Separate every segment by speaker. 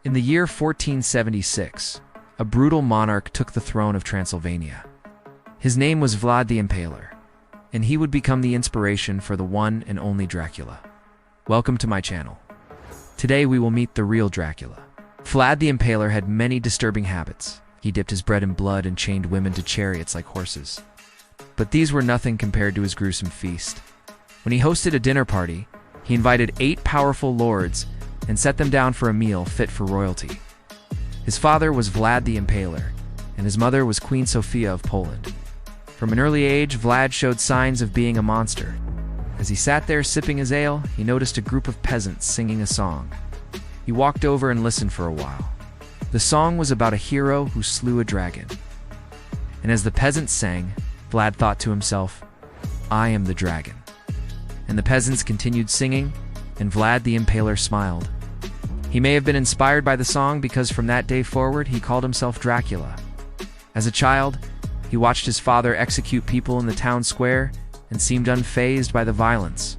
Speaker 1: In the year 1476, a brutal monarch took the throne of Transylvania. His name was Vlad the Impaler, and he would become the inspiration for the one and only Dracula. Welcome to my channel. Today we will meet the real Dracula. Vlad the Impaler had many disturbing habits. He dipped his bread in blood and chained women to chariots like horses. But these were nothing compared to his gruesome feast. When he hosted a dinner party, he invited 8 powerful lords and set them down for a meal fit for royalty. His father was Vlad the Impaler, and his mother was Queen Sophia of Poland. From an early age, Vlad showed signs of being a monster. As he sat there sipping his ale, he noticed a group of peasants singing a song. He walked over and listened for a while. The song was about a hero who slew a dragon. And as the peasants sang, Vlad thought to himself, "I am the dragon." And the peasants continued singing, and Vlad the Impaler smiled. He may have been inspired by the song because from that day forward he called himself Dracula. As a child, he watched his father execute people in the town square and seemed unfazed by the violence.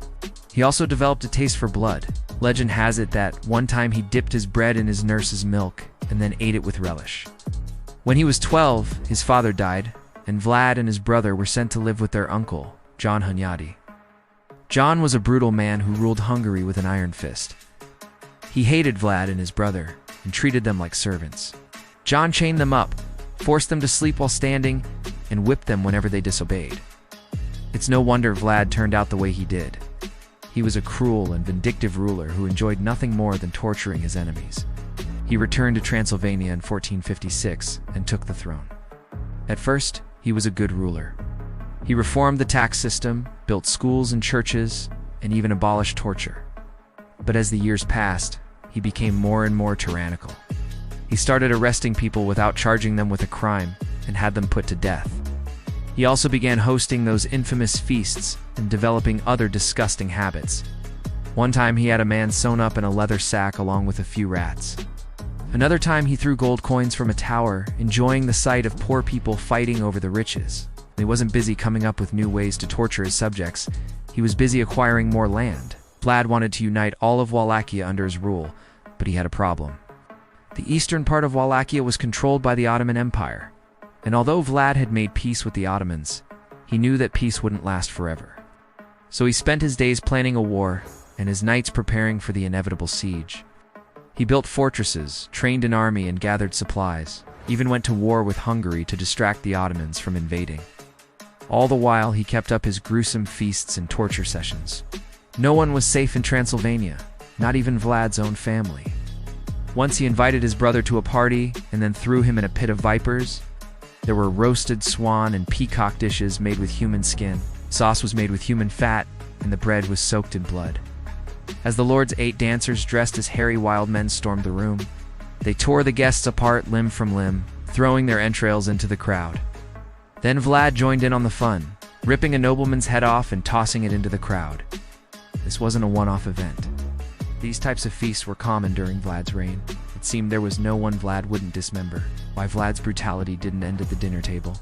Speaker 1: He also developed a taste for blood. Legend has it that one time he dipped his bread in his nurse's milk and then ate it with relish. When he was 12, his father died, and Vlad and his brother were sent to live with their uncle, John Hunyadi. John was a brutal man who ruled Hungary with an iron fist. He hated Vlad and his brother and treated them like servants. John chained them up, forced them to sleep while standing, and whipped them whenever they disobeyed. It's no wonder Vlad turned out the way he did. He was a cruel and vindictive ruler who enjoyed nothing more than torturing his enemies. He returned to Transylvania in 1456 and took the throne. At first, he was a good ruler. He reformed the tax system, built schools and churches, and even abolished torture. But as the years passed, he became more and more tyrannical. He started arresting people without charging them with a crime and had them put to death. He also began hosting those infamous feasts and developing other disgusting habits. One time he had a man sewn up in a leather sack along with a few rats. Another time he threw gold coins from a tower, enjoying the sight of poor people fighting over the riches. He wasn't busy coming up with new ways to torture his subjects. He was busy acquiring more land. Vlad wanted to unite all of Wallachia under his rule, but he had a problem. The eastern part of Wallachia was controlled by the Ottoman Empire. And although Vlad had made peace with the Ottomans, he knew that peace wouldn't last forever. So he spent his days planning a war and his nights preparing for the inevitable siege. He built fortresses, trained an army, and gathered supplies, even went to war with Hungary to distract the Ottomans from invading. All the while, he kept up his gruesome feasts and torture sessions. No one was safe in Transylvania, not even Vlad's own family. Once he invited his brother to a party and then threw him in a pit of vipers. There were roasted swan and peacock dishes made with human skin. Sauce was made with human fat, and the bread was soaked in blood. As the lords ate, dancers dressed as hairy wild men stormed the room. They tore the guests apart limb from limb, throwing their entrails into the crowd. Then Vlad joined in on the fun, ripping a nobleman's head off and tossing it into the crowd. This wasn't a one-off event. These types of feasts were common during Vlad's reign. It seemed there was no one Vlad wouldn't dismember. Why Vlad's brutality didn't end at the dinner table.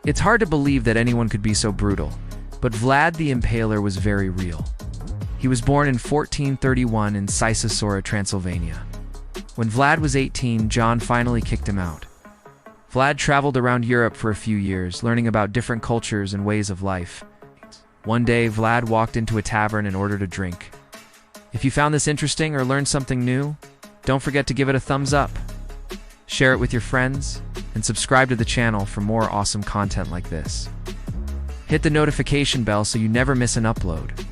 Speaker 1: It's hard to believe that anyone could be so brutal, but Vlad the Impaler was very real. He was born in 1431 in Sisasora, Transylvania. When Vlad was 18, John finally kicked him out. Vlad traveled around Europe for a few years, learning about different cultures and ways of life. One day, Vlad walked into a tavern and ordered a drink. If you found this interesting or learned something new, don't forget to give it a thumbs up. Share it with your friends, and subscribe to the channel for more awesome content like this. Hit the notification bell so you never miss an upload.